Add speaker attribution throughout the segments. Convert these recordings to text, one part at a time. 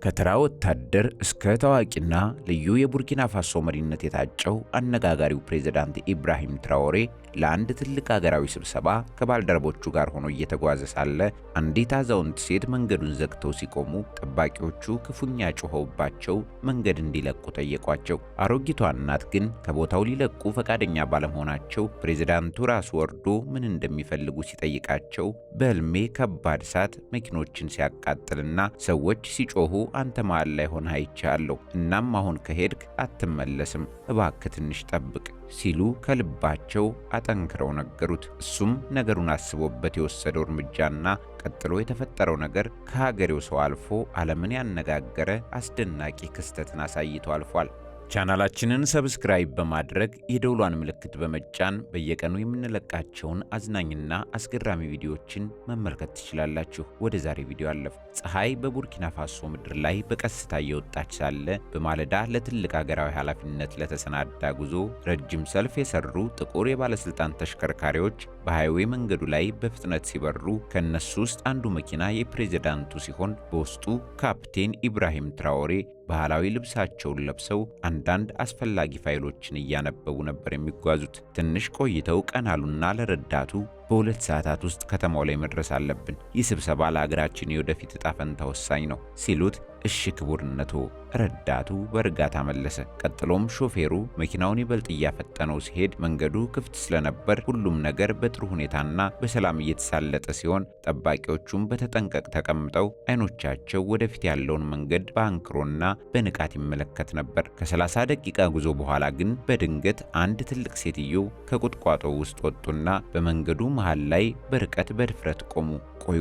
Speaker 1: ከተራ ወታደር እስከ ታዋቂና ልዩ የቡርኪና ፋሶ መሪነት የታጨው አነጋጋሪው ፕሬዝዳንት ኢብራሂም ትራኦሬ ለአንድ ትልቅ ሀገራዊ ስብሰባ ከባልደረቦቹ ጋር ሆኖ እየተጓዘ ሳለ አንዲት አዛውንት ሴት መንገዱን ዘግተው ሲቆሙ ጠባቂዎቹ ክፉኛ ጮኸውባቸው መንገድ እንዲለቁ ጠየቋቸው። አሮጊቷ እናት ግን ከቦታው ሊለቁ ፈቃደኛ ባለመሆናቸው ፕሬዝዳንቱ ራሱ ወርዶ ምን እንደሚፈልጉ ሲጠይቃቸው በሕልሜ ከባድ እሳት መኪኖችን ሲያቃጥልና ሰዎች ሲጮሁ አንተ መሃል ላይ ሆነህ አይቻለሁ። እናም አሁን ከሄድክ አትመለስም፣ እባክህ ትንሽ ጠብቅ ሲሉ ከልባቸው አጠንክረው ነገሩት። እሱም ነገሩን አስቦበት የወሰደው እርምጃና ቀጥሎ የተፈጠረው ነገር ከሀገሬው ሰው አልፎ ዓለምን ያነጋገረ አስደናቂ ክስተትን አሳይቶ አልፏል። ቻናላችንን ሰብስክራይብ በማድረግ የደውሏን ምልክት በመጫን በየቀኑ የምንለቃቸውን አዝናኝና አስገራሚ ቪዲዮዎችን መመልከት ትችላላችሁ። ወደ ዛሬ ቪዲዮ አለፉ። ፀሐይ በቡርኪና ፋሶ ምድር ላይ በቀስታ እየወጣች ሳለ በማለዳ ለትልቅ ሀገራዊ ኃላፊነት ለተሰናዳ ጉዞ ረጅም ሰልፍ የሰሩ ጥቁር የባለስልጣን ተሽከርካሪዎች በሃይዌይ መንገዱ ላይ በፍጥነት ሲበሩ ከነሱ ውስጥ አንዱ መኪና የፕሬዝዳንቱ ሲሆን በውስጡ ካፕቴን ኢብራሂም ትራኦሬ ባህላዊ ልብሳቸውን ለብሰው አንዳንድ አስፈላጊ ፋይሎችን እያነበቡ ነበር የሚጓዙት። ትንሽ ቆይተው ቀናሉና ለረዳቱ በ2 ሰዓታት ውስጥ ከተማው ላይ መድረስ አለብን፣ ይህ ስብሰባ ለሀገራችን የወደፊት ዕጣ ፈንታ ወሳኝ ነው ሲሉት እሺ ክቡርነቶ፣ ረዳቱ በእርጋታ መለሰ። ቀጥሎም ሾፌሩ መኪናውን ይበልጥ እያፈጠነው ሲሄድ መንገዱ ክፍት ስለነበር ሁሉም ነገር በጥሩ ሁኔታና በሰላም እየተሳለጠ ሲሆን ጠባቂዎቹም በተጠንቀቅ ተቀምጠው አይኖቻቸው ወደፊት ያለውን መንገድ በአንክሮና በንቃት ይመለከት ነበር። ከ30 ደቂቃ ጉዞ በኋላ ግን በድንገት አንድ ትልቅ ሴትዮ ከቁጥቋጦው ውስጥ ወጡና በመንገዱ መሃል ላይ በርቀት በድፍረት ቆሙ።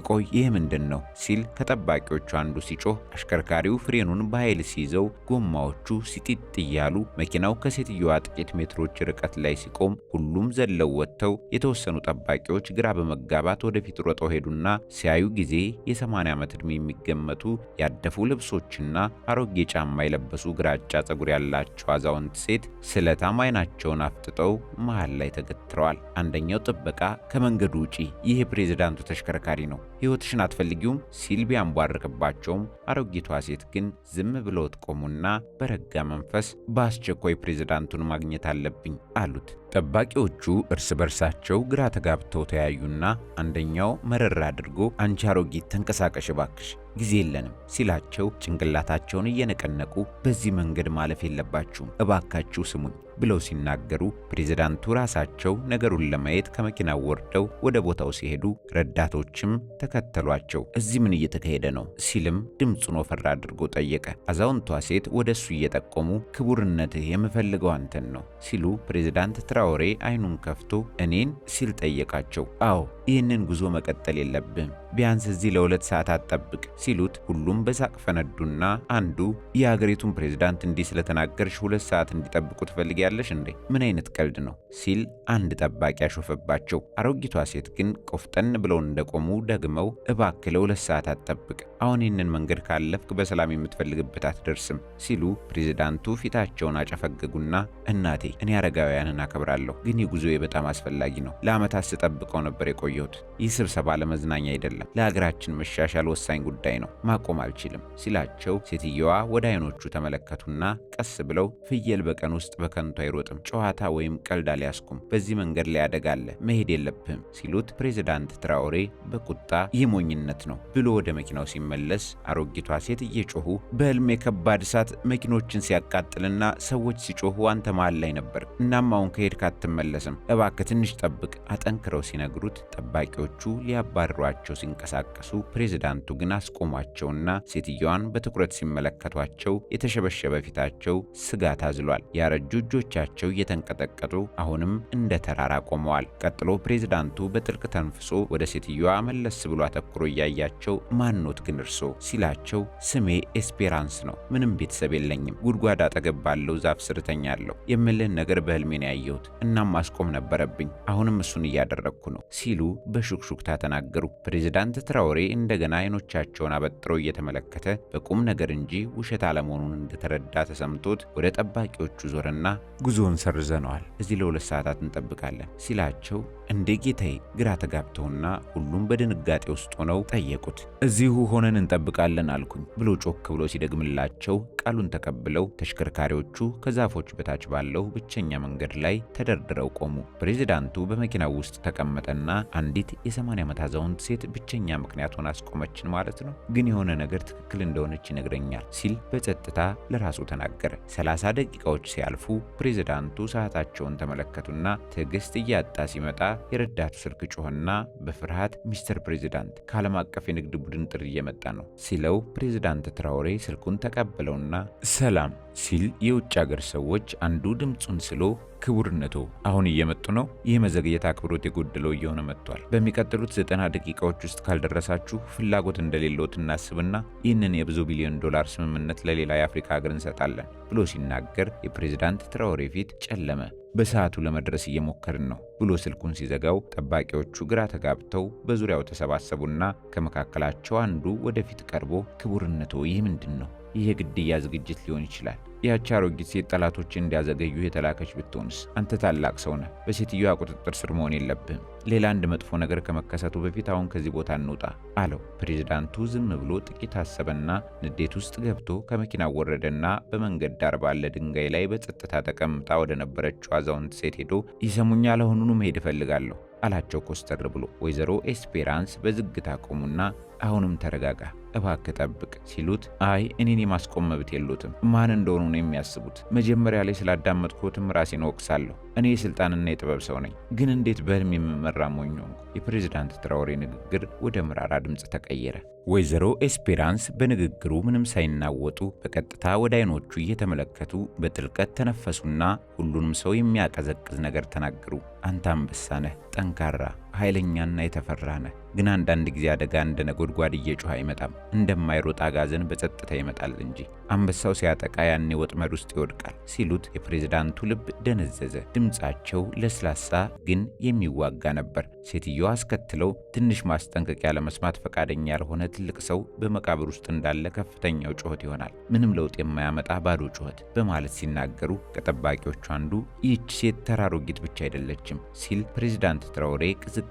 Speaker 1: ቆይ ይህ ምንድን ነው ሲል ከጠባቂዎቹ አንዱ ሲጮህ አሽከርካሪው ፍሬኑን በኃይል ሲይዘው ጎማዎቹ ሲጢጥ እያሉ መኪናው ከሴትዮዋ ጥቂት ሜትሮች ርቀት ላይ ሲቆም ሁሉም ዘለው ወጥተው የተወሰኑ ጠባቂዎች ግራ በመጋባት ወደፊት ሮጠው ሄዱና ሲያዩ ጊዜ የ80 ዓመት ዕድሜ የሚገመቱ ያደፉ ልብሶችና አሮጌ ጫማ የለበሱ ግራጫ ፀጉር ያላቸው አዛውንት ሴት ስለታም አይናቸውን አፍጥጠው መሃል ላይ ተገትረዋል። አንደኛው ጥበቃ ከመንገዱ ውጪ፣ ይህ የፕሬዝዳንቱ ተሽከርካሪ ነው፣ ሕይወትሽን አትፈልጊውም ሲል ቢያንቧርቅባቸውም አሮጊቷ ሴት ግን ዝም ብለውት ቆሙና በረጋ መንፈስ በአስቸኳይ ፕሬዝዳንቱን ማግኘት አለብኝ አሉት። ጠባቂዎቹ እርስ በርሳቸው ግራ ተጋብተው ተያዩና አንደኛው መረር አድርጎ አንቺ አሮጊት ተንቀሳቀሽ ባክሽ ጊዜ የለንም ሲላቸው ጭንቅላታቸውን እየነቀነቁ በዚህ መንገድ ማለፍ የለባችሁም እባካችሁ ስሙኝ ብለው ሲናገሩ ፕሬዝዳንቱ ራሳቸው ነገሩን ለማየት ከመኪናው ወርደው ወደ ቦታው ሲሄዱ ረዳቶችም ተከተሏቸው። እዚህ ምን እየተካሄደ ነው ሲልም ድምፁን ወፈር አድርጎ ጠየቀ። አዛውንቷ ሴት ወደሱ እየጠቆሙ ክቡርነትህ የምፈልገው አንተን ነው ሲሉ ፕሬዝዳንት ትራኦሬ አይኑን ከፍቶ እኔን ሲል ጠየቃቸው። አዎ ይህንን ጉዞ መቀጠል የለብህም ቢያንስ እዚህ ለ2 ሰዓታት ጠብቅ ሲሉት ሁሉም በሳቅ ፈነዱና አንዱ የሀገሪቱን ፕሬዝዳንት እንዲህ ስለተናገርሽ 2 ሰዓት እንዲጠብቁ ትፈልጊያለሽ እንዴ? ምን አይነት ቀልድ ነው ሲል አንድ ጠባቂ ያሾፈባቸው። አሮጊቷ ሴት ግን ቆፍጠን ብለው እንደቆሙ ደግመው እባክህ ለ2 ሰዓታት ጠብቅ፣ አሁን ይህንን መንገድ ካለፍክ በሰላም የምትፈልግበት አትደርስም ሲሉ ፕሬዝዳንቱ ፊታቸውን አጨፈገጉና እናቴ እኔ አረጋውያንን አከብራለሁ፣ ግን ይህ ጉዞዬ በጣም አስፈላጊ ነው። ለዓመታት ስጠብቀው ነበር የቆየሁት። ይህ ስብሰባ ለመዝናኛ አይደለም፣ ለሀገራችን መሻሻል ወሳኝ ጉዳይ ነው፣ ማቆም አልችልም ሲላቸው ሴትየዋ ወደ አይኖቹ ተመለከቱና ቀስ ብለው ፍየል በቀን ውስጥ በከንቱ አይሮጥም፣ ጨዋታ ወይም ቀልድ አልያዝኩም፣ በዚህ መንገድ ላይ አደጋ አለ፣ መሄድ የለብህም ሲሉት ፕሬዝዳንት ትራኦሬ በቁጣ ይህ ሞኝነት ነው ብሎ ወደ መኪናው ሲመለስ አሮጊቷ ሴት እየጮሁ በሕልሜ ከባድ እሳት መኪኖችን ሲያቃጥልና ሰዎች ሲጮሁ አንተ መሃል ላይ ነበር፣ እናም አሁን ከሄድክ አትመለስም፣ እባክህ ትንሽ ጠብቅ አጠንክረው ሲነግሩት ጠባቂዎቹ ሊያባርሯቸው ሲንቀሳቀሱ ፕሬዝዳንቱ ግን አስቆሟቸውና ሴትዮዋን በትኩረት ሲመለከቷቸው የተሸበሸበ ፊታቸው ስጋት አዝሏል። ያረጁ እጆቻቸው እየተንቀጠቀጡ አሁንም እንደ ተራራ ቆመዋል። ቀጥሎ ፕሬዝዳንቱ በጥልቅ ተንፍሶ ወደ ሴትዮዋ መለስ ብሎ አተኩሮ እያያቸው ማንኖት ግን እርሶ ሲላቸው ስሜ ኤስፔራንስ ነው፣ ምንም ቤተሰብ የለኝም፣ ጉድጓድ አጠገብ ባለው ዛፍ ስር ተኛለሁ፣ የምልህን ነገር በሕልሜ ነው ያየሁት፣ እናም ማስቆም ነበረብኝ፣ አሁንም እሱን እያደረግኩ ነው ሲሉ በሹክሹክታ ተናገሩ። ፕሬዝዳንት ትራኦሬ እንደገና አይኖቻቸውን አበጥረው እየተመለከተ በቁም ነገር እንጂ ውሸት አለመሆኑን እንደተረዳ ተሰምቶት ወደ ጠባቂዎቹ ዞረና ጉዞውን ሰርዘነዋል፣ እዚህ ለ2 ሰዓታት እንጠብቃለን ሲላቸው እንዴ ጌታዬ? ግራ ተጋብተውና ሁሉም በድንጋጤ ውስጥ ሆነው ጠየቁት። እዚሁ ሆነን እንጠብቃለን አልኩኝ ብሎ ጮክ ብሎ ሲደግምላቸው ቃሉን ተቀብለው ተሽከርካሪዎቹ ከዛፎች በታች ባለው ብቸኛ መንገድ ላይ ተደርድረው ቆሙ። ፕሬዝዳንቱ በመኪናው ውስጥ ተቀመጠና አንዲት የ80 ዓመት አዛውንት ሴት ብቸኛ ምክንያት ሆና አስቆመችን ማለት ነው፣ ግን የሆነ ነገር ትክክል እንደሆነች ይነግረኛል ሲል በጸጥታ ለራሱ ተናገረ። 30 ደቂቃዎች ሲያልፉ ፕሬዝዳንቱ ሰዓታቸውን ተመለከቱና ትዕግስት እያጣ ሲመጣ የረዳቱ ስልክ ጮኸና በፍርሃት ሚስተር ፕሬዝዳንት ከዓለም አቀፍ የንግድ ቡድን ጥሪ እየመጣ ነው ሲለው ፕሬዝዳንት ትራኦሬ ስልኩን ተቀበለውና ሰላም ሲል የውጭ ሀገር ሰዎች አንዱ ድምፁን ስሎ ክቡርነቶ አሁን እየመጡ ነው። ይህ መዘግየት አክብሮት የጎደለው እየሆነ መጥቷል። በሚቀጥሉት 90 ደቂቃዎች ውስጥ ካልደረሳችሁ ፍላጎት እንደሌለዎት እናስብና ይህንን የብዙ ቢሊዮን ዶላር ስምምነት ለሌላ የአፍሪካ ሀገር እንሰጣለን ብሎ ሲናገር የፕሬዝዳንት ትራኦሬ ፊት ጨለመ። በሰዓቱ ለመድረስ እየሞከርን ነው ብሎ ስልኩን ሲዘጋው ጠባቂዎቹ ግራ ተጋብተው በዙሪያው ተሰባሰቡና ከመካከላቸው አንዱ ወደፊት ቀርቦ ክቡርነቶ ይህ ምንድን ነው? ይህ የግድያ ዝግጅት ሊሆን ይችላል። ያቺ አሮጊት ሴት ጠላቶችን እንዲያዘገዩ የተላከች ብትሆንስ? አንተ ታላቅ ሰው ነህ። በሴትዮዋ ቁጥጥር ስር መሆን የለብህም። ሌላ አንድ መጥፎ ነገር ከመከሰቱ በፊት አሁን ከዚህ ቦታ እንውጣ አለው። ፕሬዝዳንቱ ዝም ብሎ ጥቂት አሰበና ንዴት ውስጥ ገብቶ ከመኪናው ወረደና በመንገድ ዳር ባለ ድንጋይ ላይ በጸጥታ ተቀምጣ ወደ ነበረችው አዛውንት ሴት ሄዶ ይሰሙኛል፣ አሁኑኑ መሄድ እፈልጋለሁ አላቸው ኮስተር ብሎ። ወይዘሮ ኤስፔራንስ በዝግታ ቆሙና አሁንም ተረጋጋ፣ እባክህ ጠብቅ ሲሉት አይ እኔን የማስቆም መብት የሉትም። ማን እንደሆኑ ነው የሚያስቡት? መጀመሪያ ላይ ስላዳመጥኩትም ራሴን ወቅሳለሁ። እኔ የስልጣንና የጥበብ ሰው ነኝ፣ ግን እንዴት በህልም የምመራ ሞኝ ሆንኩ? የፕሬዝዳንት ትራኦሬ ንግግር ወደ መራራ ድምፅ ተቀየረ። ወይዘሮ ኤስፔራንስ በንግግሩ ምንም ሳይናወጡ በቀጥታ ወደ አይኖቹ እየተመለከቱ በጥልቀት ተነፈሱና ሁሉንም ሰው የሚያቀዘቅዝ ነገር ተናገሩ። አንተ አንበሳ ነህ፣ ጠንካራ ኃይለኛና የተፈራ ነህ። ግን አንዳንድ ጊዜ አደጋ እንደ ነጎድጓድ እየጮኸ አይመጣም፣ እንደማይሮጥ አጋዘን በጸጥታ ይመጣል እንጂ። አንበሳው ሲያጠቃ ያኔ ወጥመድ ውስጥ ይወድቃል ሲሉት የፕሬዝዳንቱ ልብ ደነዘዘ። ድምፃቸው ለስላሳ ግን የሚዋጋ ነበር። ሴትዮዋ አስከትለው ትንሽ ማስጠንቀቂያ ለመስማት ፈቃደኛ ያልሆነ ትልቅ ሰው በመቃብር ውስጥ እንዳለ ከፍተኛው ጩኸት ይሆናል፣ ምንም ለውጥ የማያመጣ ባዶ ጩኸት በማለት ሲናገሩ ከጠባቂዎቹ አንዱ ይህች ሴት ተራ አሮጊት ብቻ አይደለችም ሲል ፕሬዝዳንት ትራኦሬ ቅዝቃዜ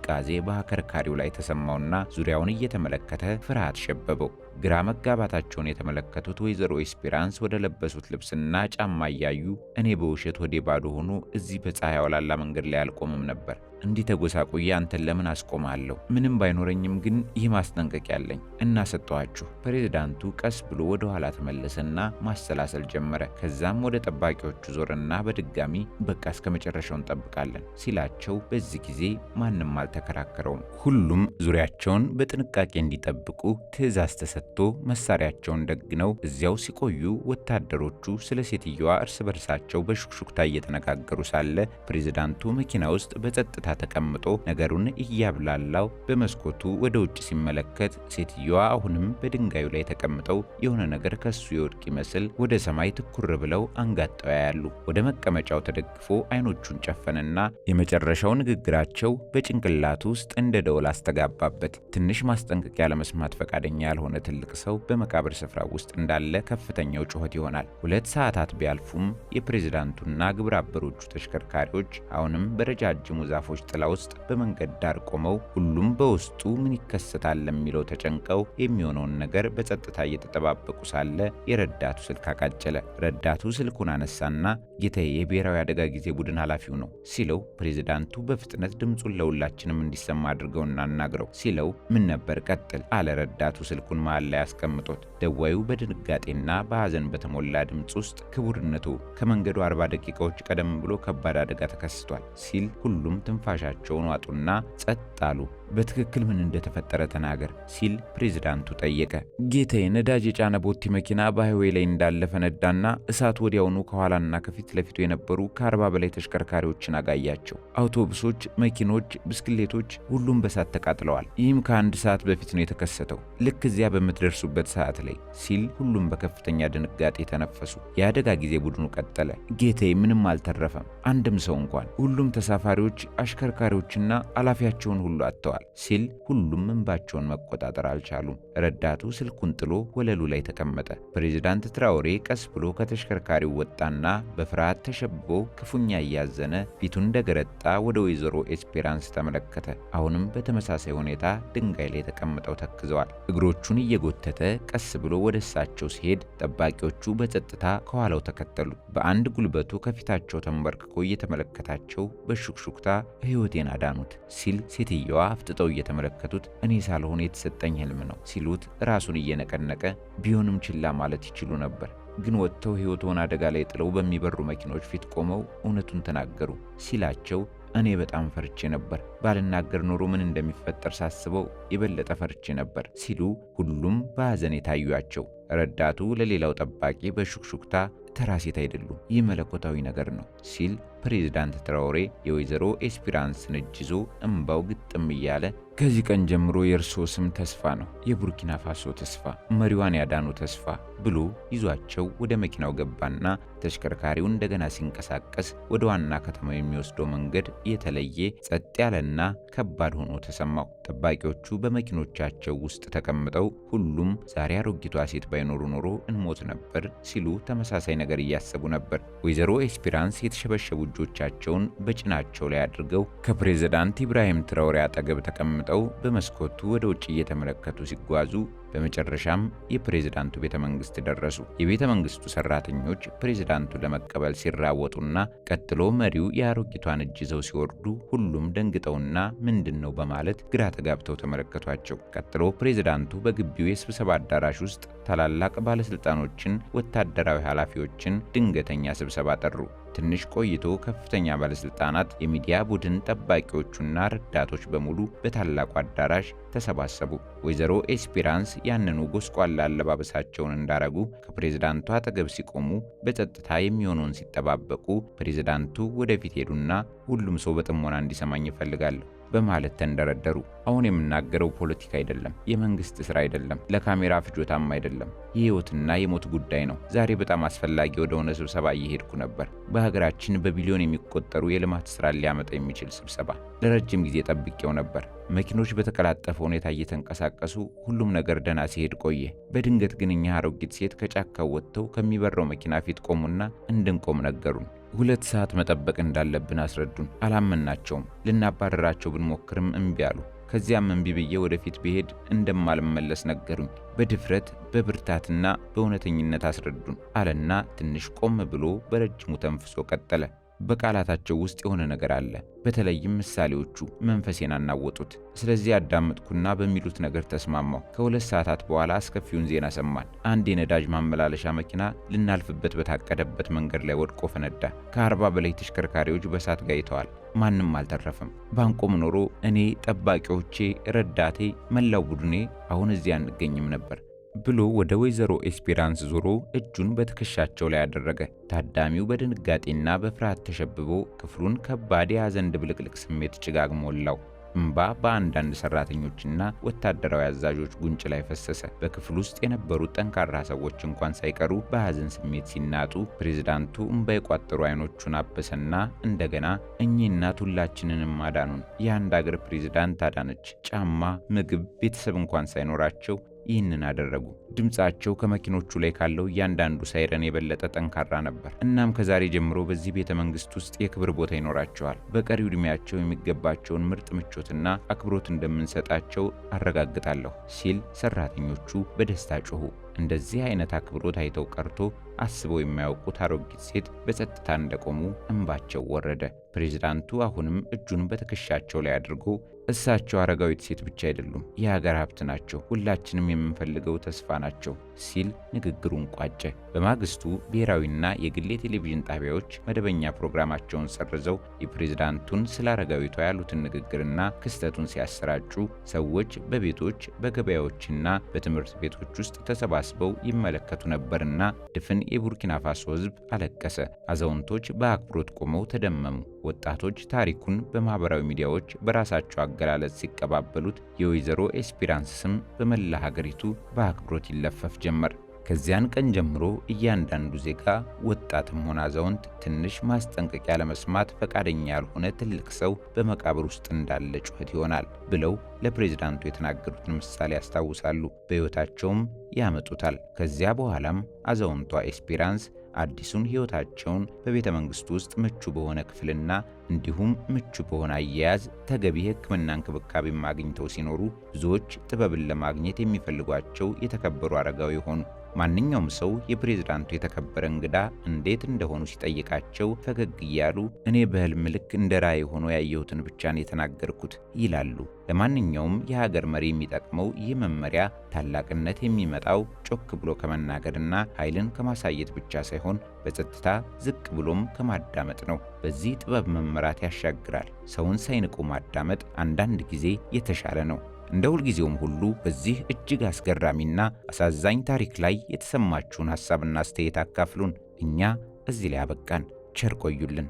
Speaker 1: በአከርካሪው ላይ ተሰማውና ዙሪያውን እየተመለከተ ፍርሃት ሸበበው። ግራ መጋባታቸውን የተመለከቱት ወይዘሮ ኤስፔራንስ ወደ ለበሱት ልብስና ጫማ እያዩ እኔ በውሸት ወዴ ባዶ ሆኖ እዚህ በፀሐይ አውላላ መንገድ ላይ አልቆምም ነበር። እንዲህ ተጎሳቁዬ አንተን ለምን አስቆማለሁ? ምንም ባይኖረኝም ግን ይህ ማስጠንቀቂያ አለኝ እና ሰጠኋችሁ። ፕሬዝዳንቱ ቀስ ብሎ ወደ ኋላ ተመለሰና ማሰላሰል ጀመረ። ከዛም ወደ ጠባቂዎቹ ዞረና በድጋሚ በቃ እስከ መጨረሻው እንጠብቃለን ሲላቸው በዚህ ጊዜ ማንም አልተከራከረውም። ሁሉም ዙሪያቸውን በጥንቃቄ እንዲጠብቁ ትዕዛዝ ተሰጥቶ መሳሪያቸውን ደግነው እዚያው ሲቆዩ ወታደሮቹ ስለ ሴትዮዋ እርስ በርሳቸው በሹክሹክታ እየተነጋገሩ ሳለ ፕሬዝዳንቱ መኪና ውስጥ በጸጥታ ተቀምጦ ነገሩን እያብላላው በመስኮቱ ወደ ውጭ ሲመለከት ሴትዮዋ አሁንም በድንጋዩ ላይ ተቀምጠው የሆነ ነገር ከሱ የወድቅ ይመስል ወደ ሰማይ ትኩር ብለው አንጋጠው ያያሉ። ወደ መቀመጫው ተደግፎ አይኖቹን ጨፈነና የመጨረሻው ንግግራቸው በጭንቅላቱ ውስጥ እንደ ደወል አስተጋባበት። ትንሽ ማስጠንቀቂያ ለመስማት ፈቃደኛ ያልሆነ ትልቅ ሰው በመቃብር ስፍራ ውስጥ እንዳለ ከፍተኛው ጩኸት ይሆናል። 2 ሰዓታት ቢያልፉም የፕሬዝዳንቱና ግብረ አበሮቹ ተሽከርካሪዎች አሁንም በረጃጅሙ ዛፎች ጥላ ውስጥ በመንገድ ዳር ቆመው ሁሉም በውስጡ ምን ይከሰታል ለሚለው ተጨንቀው የሚሆነውን ነገር በጸጥታ እየተጠባበቁ ሳለ የረዳቱ ስልክ አቃጨለ። ረዳቱ ስልኩን አነሳና ጌታዬ የብሔራዊ አደጋ ጊዜ ቡድን ኃላፊው ነው ሲለው ፕሬዝዳንቱ በፍጥነት ድምፁን ለሁላችንም እንዲሰማ አድርገውና አናግረው ሲለው ምን ነበር ቀጥል አለ ረዳቱ ስልኩን መሃል ላይ አስቀምጦት። ደዋዩ በድንጋጤና በሐዘን በተሞላ ድምፅ ውስጥ ክቡርነቱ ከመንገዱ 40 ደቂቃዎች ቀደም ብሎ ከባድ አደጋ ተከስቷል ሲል ሁሉም ትንፋሻቸውን ዋጡና ጸጥ አሉ። በትክክል ምን እንደተፈጠረ ተናገር ሲል ፕሬዝዳንቱ ጠየቀ። ጌታዬ ነዳጅ የጫነ ቦቲ መኪና በሃይዌይ ላይ እንዳለ ፈነዳና እሳት ወዲያውኑ ከኋላና ከፊት ለፊቱ የነበሩ ከ40 በላይ ተሽከርካሪዎችን አጋያቸው። አውቶቡሶች፣ መኪኖች፣ ብስክሌቶች ሁሉም በሳት ተቃጥለዋል። ይህም ከ1 ሰዓት በፊት ነው የተከሰተው ልክ እዚያ በምትደርሱበት ሰዓት ላይ ሲል ሁሉም በከፍተኛ ድንጋጤ ተነፈሱ። የአደጋ ጊዜ ቡድኑ ቀጠለ። ጌታዬ ምንም አልተረፈም፣ አንድም ሰው እንኳን። ሁሉም ተሳፋሪዎች፣ አሽከርካሪዎችና አላፊያቸውን ሁሉ አጥተዋል። ተከስተዋል ሲል ሁሉም እንባቸውን መቆጣጠር አልቻሉም። ረዳቱ ስልኩን ጥሎ ወለሉ ላይ ተቀመጠ። ፕሬዝዳንት ትራኦሬ ቀስ ብሎ ከተሽከርካሪው ወጣና በፍርሃት ተሸብቦ ክፉኛ እያዘነ ፊቱን እንደገረጣ ወደ ወይዘሮ ኤስፔራንስ ተመለከተ። አሁንም በተመሳሳይ ሁኔታ ድንጋይ ላይ ተቀምጠው ተክዘዋል። እግሮቹን እየጎተተ ቀስ ብሎ ወደ እሳቸው ሲሄድ ጠባቂዎቹ በጸጥታ ከኋላው ተከተሉት። በአንድ ጉልበቱ ከፊታቸው ተንበርክኮ እየተመለከታቸው በሹክሹክታ ሕይወቴን አዳኑት ሲል ሴትየዋ አፍጥጠው እየተመለከቱት እኔ ሳልሆን የተሰጠኝ ህልም ነው ሲሉት ራሱን እየነቀነቀ ቢሆንም ችላ ማለት ይችሉ ነበር። ግን ወጥተው ሕይወቶን አደጋ ላይ ጥለው በሚበሩ መኪኖች ፊት ቆመው እውነቱን ተናገሩ ሲላቸው እኔ በጣም ፈርቼ ነበር። ባልናገር ኖሮ ምን እንደሚፈጠር ሳስበው የበለጠ ፈርቼ ነበር ሲሉ ሁሉም በሐዘን የታዩአቸው። ረዳቱ ለሌላው ጠባቂ በሹክሹክታ ተራ ሴት አይደሉም፣ ይህ መለኮታዊ ነገር ነው ሲል ፕሬዝዳንት ትራኦሬ የወይዘሮ ኤስፔራንስን እጅ ይዞ እምባው ግጥም እያለ ከዚህ ቀን ጀምሮ የእርስዎ ስም ተስፋ ነው፣ የቡርኪና ፋሶ ተስፋ፣ መሪዋን ያዳኑ ተስፋ ብሎ ይዟቸው ወደ መኪናው ገባና ተሽከርካሪው እንደገና ሲንቀሳቀስ ወደ ዋና ከተማ የሚወስደው መንገድ የተለየ ጸጥ ያለና ከባድ ሆኖ ተሰማው። ጠባቂዎቹ በመኪኖቻቸው ውስጥ ተቀምጠው ሁሉም ዛሬ አሮጊቷ ሴት ባይኖሩ ኖሮ እንሞት ነበር ሲሉ ተመሳሳይ ነገር እያሰቡ ነበር። ወይዘሮ ኤስፔራንስ የተሸበሸቡ እጆቻቸውን በጭናቸው ላይ አድርገው ከፕሬዝዳንት ኢብራሂም ትራኦሬ አጠገብ ተቀምጠው በመስኮቱ ወደ ውጭ እየተመለከቱ ሲጓዙ በመጨረሻም የፕሬዝዳንቱ ቤተ መንግስት ደረሱ። የቤተ መንግስቱ ሰራተኞች ፕሬዝዳንቱን ለመቀበል ሲራወጡና ቀጥሎ መሪው የአሮጊቷን እጅ ይዘው ሲወርዱ ሁሉም ደንግጠውና ምንድነው በማለት ግራ ተጋብተው ተመለከቷቸው። ቀጥሎ ፕሬዝዳንቱ በግቢው የስብሰባ አዳራሽ ውስጥ ታላላቅ ባለስልጣኖችን፣ ወታደራዊ ኃላፊዎችን ድንገተኛ ስብሰባ ጠሩ። ትንሽ ቆይቶ ከፍተኛ ባለስልጣናት፣ የሚዲያ ቡድን፣ ጠባቂዎቹና ረዳቶች በሙሉ በታላቁ አዳራሽ ተሰባሰቡ። ወይዘሮ ኤስፔራንስ ያንኑ ጎስቋላ አለባበሳቸውን እንዳረጉ ከፕሬዝዳንቱ አጠገብ ሲቆሙ በጸጥታ የሚሆነውን ሲጠባበቁ ፕሬዝዳንቱ ወደፊት ሄዱና ሁሉም ሰው በጥሞና እንዲሰማኝ ይፈልጋለሁ በማለት ተንደረደሩ። አሁን የምናገረው ፖለቲካ አይደለም፣ የመንግስት ስራ አይደለም፣ ለካሜራ ፍጆታም አይደለም፣ የህይወትና የሞት ጉዳይ ነው። ዛሬ በጣም አስፈላጊ ወደሆነ ስብሰባ እየሄድኩ ነበር። በሀገራችን በቢሊዮን የሚቆጠሩ የልማት ስራ ሊያመጣ የሚችል ስብሰባ። ለረጅም ጊዜ ጠብቄው ነበር። መኪኖች በተቀላጠፈ ሁኔታ እየተንቀሳቀሱ ሁሉም ነገር ደህና ሲሄድ ቆየ። በድንገት ግን እኛ አሮጊት ሴት ከጫካው ወጥተው ከሚበራው መኪና ፊት ቆሙና እንድንቆም ነገሩን። 2 ሰዓት መጠበቅ እንዳለብን አስረዱን። አላመናቸውም። ልናባረራቸው ብንሞክርም እምቢ አሉ። ከዚያም እምቢ ብዬ ወደፊት ብሄድ እንደማልመለስ ነገሩኝ። በድፍረት በብርታትና በእውነተኝነት አስረዱን አለና ትንሽ ቆም ብሎ በረጅሙ ተንፍሶ ቀጠለ። በቃላታቸው ውስጥ የሆነ ነገር አለ። በተለይም ምሳሌዎቹ መንፈሴን አናወጡት። ስለዚህ አዳመጥኩና በሚሉት ነገር ተስማማው። ከ2 ሰዓታት በኋላ አስከፊውን ዜና ሰማን። አንድ የነዳጅ ማመላለሻ መኪና ልናልፍበት በታቀደበት መንገድ ላይ ወድቆ ፈነዳ። ከ40 በላይ ተሽከርካሪዎች በእሳት ጋይተዋል። ማንም አልተረፈም። ባንቆም ኖሮ እኔ፣ ጠባቂዎቼ፣ ረዳቴ፣ መላው ቡድኔ አሁን እዚያ አንገኝም ነበር ብሎ ወደ ወይዘሮ ኤስፔራንስ ዞሮ እጁን በትከሻቸው ላይ አደረገ። ታዳሚው በድንጋጤና በፍርሃት ተሸብቦ ክፍሉን ከባድ የሐዘን ድብልቅልቅ ስሜት ጭጋግ ሞላው። እምባ በአንዳንድ ሰራተኞችና ወታደራዊ አዛዦች ጉንጭ ላይ ፈሰሰ። በክፍል ውስጥ የነበሩት ጠንካራ ሰዎች እንኳን ሳይቀሩ በሐዘን ስሜት ሲናጡ ፕሬዝዳንቱ እምባ የቋጠሩ አይኖቹን አበሰና እንደገና እኚህ እናት ሁላችንንም አዳኑን። የአንድ አገር ፕሬዝዳንት አዳነች። ጫማ፣ ምግብ፣ ቤተሰብ እንኳን ሳይኖራቸው ይህንን አደረጉ። ድምጻቸው ከመኪኖቹ ላይ ካለው እያንዳንዱ ሳይረን የበለጠ ጠንካራ ነበር። እናም ከዛሬ ጀምሮ በዚህ ቤተ መንግስት ውስጥ የክብር ቦታ ይኖራቸዋል። በቀሪው ዕድሜያቸው የሚገባቸውን ምርጥ ምቾትና አክብሮት እንደምንሰጣቸው አረጋግጣለሁ ሲል ሰራተኞቹ በደስታ ጮሁ። እንደዚህ አይነት አክብሮት አይተው ቀርቶ አስበው የማያውቁት አሮጊት ሴት በጸጥታ እንደቆሙ እንባቸው ወረደ። ፕሬዝዳንቱ አሁንም እጁን በትከሻቸው ላይ አድርጎ እሳቸው አረጋዊት ሴት ብቻ አይደሉም፣ የሀገር ሀብት ናቸው፣ ሁላችንም የምንፈልገው ተስፋ ናቸው ሲል ንግግሩን ቋጨ። በማግስቱ ብሔራዊና የግል የቴሌቪዥን ጣቢያዎች መደበኛ ፕሮግራማቸውን ሰርዘው የፕሬዝዳንቱን ስለ አረጋዊቷ ያሉትን ንግግርና ክስተቱን ሲያሰራጩ ሰዎች በቤቶች በገበያዎችና በትምህርት ቤቶች ውስጥ ተሰባስበው ይመለከቱ ነበርና ድፍን የቡርኪና ፋሶ ሕዝብ አለቀሰ። አዛውንቶች በአክብሮት ቆመው ተደመሙ። ወጣቶች ታሪኩን በማህበራዊ ሚዲያዎች በራሳቸው አገላለጽ ሲቀባበሉት የወይዘሮ ኤስፔራንስ ስም በመላ ሀገሪቱ በአክብሮት ይለፈፍ ጀመር። ከዚያን ቀን ጀምሮ እያንዳንዱ ዜጋ ወጣትም ሆነ አዛውንት ትንሽ ማስጠንቀቂያ ለመስማት ፈቃደኛ ያልሆነ ትልቅ ሰው በመቃብር ውስጥ እንዳለ ጩኸት ይሆናል ብለው ለፕሬዝዳንቱ የተናገሩትን ምሳሌ ያስታውሳሉ። በሕይወታቸውም ያመጡታል። ከዚያ በኋላም አዛውንቷ ኤስፔራንስ አዲሱን ሕይወታቸውን በቤተ መንግሥቱ ውስጥ ምቹ በሆነ ክፍልና እንዲሁም ምቹ በሆነ አያያዝ ተገቢ ሕክምና እንክብካቤም አግኝተው ሲኖሩ ብዙዎች ጥበብን ለማግኘት የሚፈልጓቸው የተከበሩ አረጋዊ ሆኑ። ማንኛውም ሰው የፕሬዝዳንቱ የተከበረ እንግዳ እንዴት እንደሆኑ ሲጠይቃቸው ፈገግ እያሉ እኔ በሕልም ልክ እንደ ራእይ ሆኖ ያየሁትን ብቻ ነው የተናገርኩት ይላሉ። ለማንኛውም የሀገር መሪ የሚጠቅመው ይህ መመሪያ ታላቅነት የሚመጣው ጮክ ብሎ ከመናገርና ኃይልን ከማሳየት ብቻ ሳይሆን በጸጥታ ዝቅ ብሎም ከማዳመጥ ነው። በዚህ ጥበብ መመራት ያሻግራል። ሰውን ሳይንቁ ማዳመጥ አንዳንድ ጊዜ የተሻለ ነው። እንደ ሁልጊዜውም ሁሉ በዚህ እጅግ አስገራሚና አሳዛኝ ታሪክ ላይ የተሰማችሁን ሐሳብና አስተያየት አካፍሉን። እኛ እዚህ ላይ አበቃን። ቸር ቆዩልን።